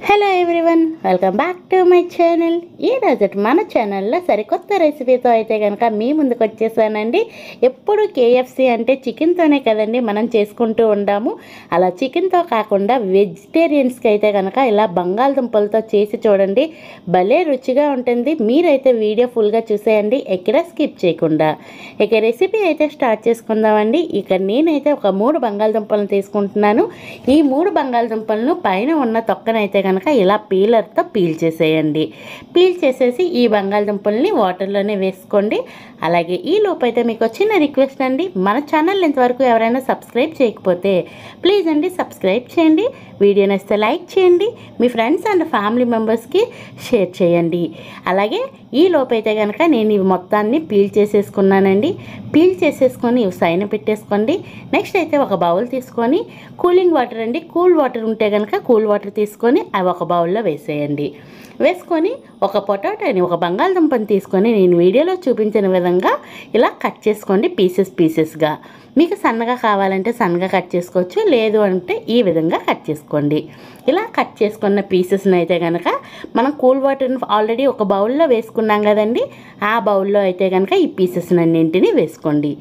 Hello everyone, welcome back to my channel. ఈరోజు మన ఛానల్లో సరికొత్త రెసిపీతో అయితే కనుక మీ ముందుకు వచ్చేసానండి. ఎప్పుడు కేఎఫ్సి అంటే చికెన్తోనే కదండి మనం చేసుకుంటూ ఉంటాము. అలా చికెన్తో కాకుండా వెజిటేరియన్స్కి అయితే కనుక ఇలా బంగాళదుంపలతో చేసి చూడండి, భలే రుచిగా ఉంటుంది. మీరైతే వీడియో ఫుల్గా చూసేయండి, ఎక్కడ స్కిప్ చేయకుండా. ఇక రెసిపీ అయితే స్టార్ట్ చేసుకుందామండి. ఇక నేనైతే ఒక 3 బంగాళదుంపలను తీసుకుంటున్నాను. ఈ 3 బంగాళదుంపలను పైన ఉన్న తొక్కనైతే కనుక ఇలా పీలర్తో పీల్ చేసేయండి. పీల్ చేసేసి ఈ బంగాళదుంపల్ని వాటర్లోనే వేసుకోండి. అలాగే ఈ లోపైతే మీకు చిన్న రిక్వెస్ట్ అండి, మన ఛానల్ ఇంతవరకు ఎవరైనా సబ్స్క్రైబ్ చేయకపోతే ప్లీజ్ అండి సబ్స్క్రైబ్ చేయండి. వీడియో నచ్చితే లైక్ చేయండి, మీ ఫ్రెండ్స్ అండ్ ఫ్యామిలీ మెంబర్స్కి షేర్ చేయండి. అలాగే ఈ లోపైతే కనుక నేను ఇవి మొత్తాన్ని పీల్ చేసేసుకున్నానండి. పీల్ చేసేసుకొని ఇవి సైన పెట్టేసుకోండి. నెక్స్ట్ అయితే ఒక బౌల్ తీసుకొని కూలింగ్ వాటర్ అండి, కూల్ వాటర్ ఉంటే కనుక కూల్ వాటర్ తీసుకొని అవి ఒక బౌల్లో వేసేయండి. వేసుకొని ఒక పొటాటోని, ఒక బంగాళదుంపని తీసుకొని నేను వీడియోలో చూపించిన విధంగా ఇలా కట్ చేసుకోండి పీసెస్గా. మీకు సన్నగా కావాలంటే సన్నగా కట్ చేసుకోవచ్చు, లేదు అంటే ఈ విధంగా కట్ చేసుకోండి. ఇలా కట్ చేసుకున్న పీసెస్ని అయితే కనుక మనం కూల్ వాటర్ని ఆల్రెడీ ఒక బౌల్లో వేసుకున్నాం కదండి, ఆ బౌల్లో అయితే కనుక ఈ పీసెస్ని అన్నింటినీ వేసుకోండి.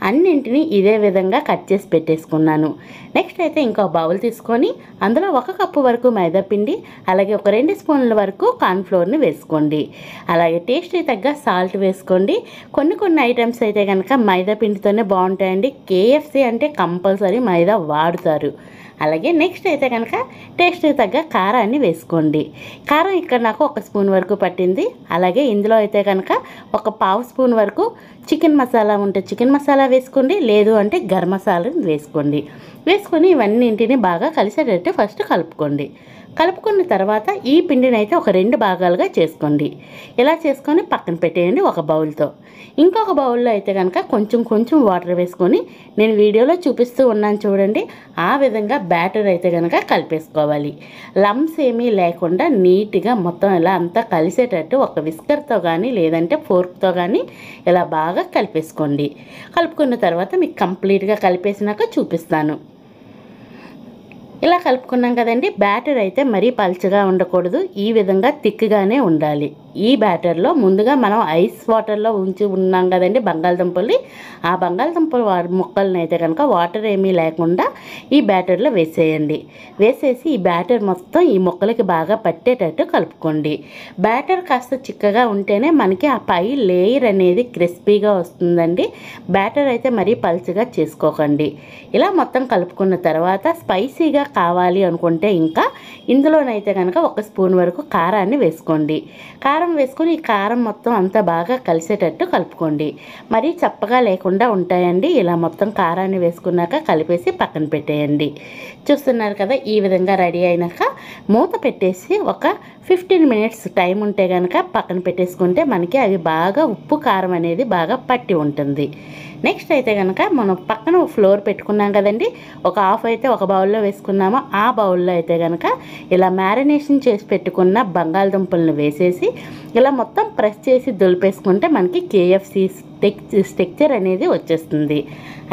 అన్నింటినీ ఇదే విధంగా కట్ చేసి పెట్టేసుకున్నాను. నెక్స్ట్ అయితే ఇంకో బౌల్ తీసుకొని అందులో 1 కప్పు వరకు మైదా పిండి, అలాగే ఒక 2 స్పూన్ల వరకు కార్న్ఫ్లోర్ని వేసుకోండి. అలాగే టేస్ట్కి తగ్గ సాల్ట్ వేసుకోండి. కొన్ని ఐటమ్స్ అయితే కనుక మైదా పిండితోనే బాగుంటాయండి. కేఎఫ్సి అంటే కంపల్సరీ మైదా వాడుతారు. అలాగే నెక్స్ట్ అయితే కనుక టేస్ట్కి తగ్గ కారాన్ని వేసుకోండి. కారం ఇక్కడ నాకు 1 స్పూన్ వరకు పట్టింది. అలాగే ఇందులో అయితే కనుక ఒక 1/2 స్పూన్ వరకు చికెన్ మసాలా ఉంటే చికెన్ మసాలా వేసుకోండి, లేదు అంటే గరం మసాలాని వేసుకోండి. వేసుకొని ఇవన్నింటిని బాగా కలిసేటట్టు ఫస్ట్ కలుపుకోండి. కలుపుకున్న తర్వాత ఈ పిండిని అయితే ఒక 2 భాగాలుగా చేసుకోండి. ఇలా చేసుకొని పక్కన పెట్టేయండి ఒక బౌల్తో. ఇంకొక బౌల్లో అయితే కనుక కొంచెం వాటర్ వేసుకొని నేను వీడియోలో చూపిస్తూ ఉన్నాను చూడండి, ఆ విధంగా బ్యాటర్ అయితే కనుక కలిపేసుకోవాలి. లమ్స్ ఏమీ లేకుండా నీట్గా మొత్తం ఇలా అంతా కలిసేటట్టు ఒక విస్కర్తో కానీ లేదంటే ఫోర్క్తో కానీ ఇలా బాగా కలిపేసుకోండి. కలుపుకున్న తర్వాత మీకు కంప్లీట్గా కలిపేసినాక చూపిస్తాను. ఇలా కలుపుకున్నాం కదండి. బ్యాటర్ అయితే మరీ పల్చగా ఉండకూడదు, ఈ విధంగా థిక్గానే ఉండాలి. ఈ బ్యాటర్లో ముందుగా మనం ఐస్ వాటర్లో ఉంచి ఉన్నాం కదండి బంగాళదుంపల్ని, ఆ బంగాళదుంపల ముక్కల్ని అయితే కనుక వాటర్ ఏమీ లేకుండా ఈ బ్యాటర్లో వేసేయండి. వేసేసి ఈ బ్యాటర్ మొత్తం ఈ ముక్కలకి బాగా పట్టేటట్టు కలుపుకోండి. బ్యాటర్ కాస్త చిక్కగా ఉంటేనే మనకి ఆ పై లేయర్ అనేది క్రిస్పీగా వస్తుందండి. బ్యాటర్ అయితే మరీ పల్చగా చేసుకోకండి. ఇలా మొత్తం కలుపుకున్న తర్వాత స్పైసీగా కావాలి అనుకుంటే ఇంకా ఇందులోనైతే కనుక 1 స్పూన్ వరకు కారాన్ని వేసుకోండి. కారం వేసుకొని ఈ కారం మొత్తం అంతా బాగా కలిసేటట్టు కలుపుకోండి. మరీ చప్పగా లేకుండా ఉంటాయండి. ఇలా మొత్తం కారాన్ని వేసుకున్నాక కలిపేసి పక్కన పెట్టేయండి. చూస్తున్నారు కదా, ఈ విధంగా రెడీ అయినాక మూత పెట్టేసి ఒక 15 మినిట్స్ టైం ఉంటే కనుక పక్కన పెట్టేసుకుంటే మనకి అవి బాగా ఉప్పు కారం అనేది బాగా పట్టి ఉంటుంది. నెక్స్ట్ అయితే కనుక మనం పక్కన ఫ్లోర్ పెట్టుకున్నాం కదండి, ఒక హాఫ్ అయితే ఒక బౌల్లో వేసుకున్నాము. ఆ బౌల్లో అయితే కనుక ఇలా మ్యారినేషన్ చేసి పెట్టుకున్న బంగాళదుంపలను వేసేసి ఇలా మొత్తం ప్రెస్ చేసి దులిపేసుకుంటే మనకి కేఎఫ్సి స్ట్రక్చర్ అనేది వచ్చేస్తుంది.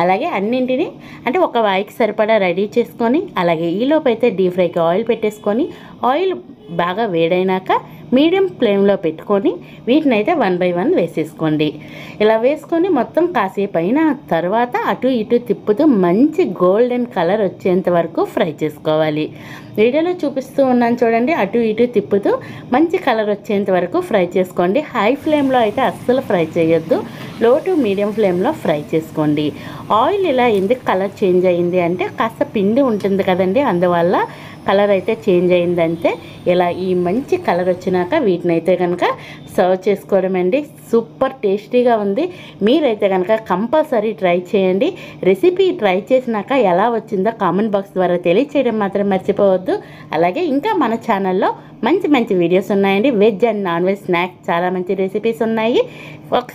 అలాగే అన్నింటినీ అంటే ఒక వాయికి సరిపడా రెడీ చేసుకొని, అలాగే ఈలోపు అయితే డీప్ ఫ్రైకి ఆయిల్ పెట్టేసుకొని ఆయిల్ బాగా వేడైనాక మీడియం ఫ్లేమ్లో పెట్టుకొని వీటిని అయితే 1 బై 1 వేసేసుకోండి. ఇలా వేసుకొని మొత్తం కాసేపు అయిన తర్వాత అటు ఇటు తిప్పుతూ మంచి గోల్డెన్ కలర్ వచ్చేంత వరకు ఫ్రై చేసుకోవాలి. వీడియోలో చూపిస్తూ ఉన్నాను చూడండి, అటు ఇటు తిప్పుతూ మంచి కలర్ వచ్చేంత వరకు ఫ్రై చేసుకోండి. హై ఫ్లేమ్లో అయితే అస్సలు ఫ్రై చేయొద్దు, లో టు మీడియం ఫ్లేమ్లో ఫ్రై చేసుకోండి. ఆయిల్ ఇలా ఎందుకు కలర్ చేంజ్ అయింది అంటే కాస్త పిండి ఉంటుంది కదండి, అందువల్ల కలర్ అయితే చేంజ్ అయిందంటే. ఇలా ఈ మంచి కలర్ వచ్చినాక వీటిని అయితే కనుక సర్వ్ చేసుకోవడం అండి. సూపర్ టేస్టీగా ఉంది. మీరైతే కనుక కంపల్సరీ ట్రై చేయండి. రెసిపీ ట్రై చేసినాక ఎలా వచ్చిందో కామెంట్ బాక్స్ ద్వారా తెలియచేయడం మాత్రం మర్చిపోవద్దు. అలాగే ఇంకా మన ఛానల్లో మంచి వీడియోస్ ఉన్నాయండి. Veg and non veg snacks చాలా మంచి రెసిపీస్ ఉన్నాయి.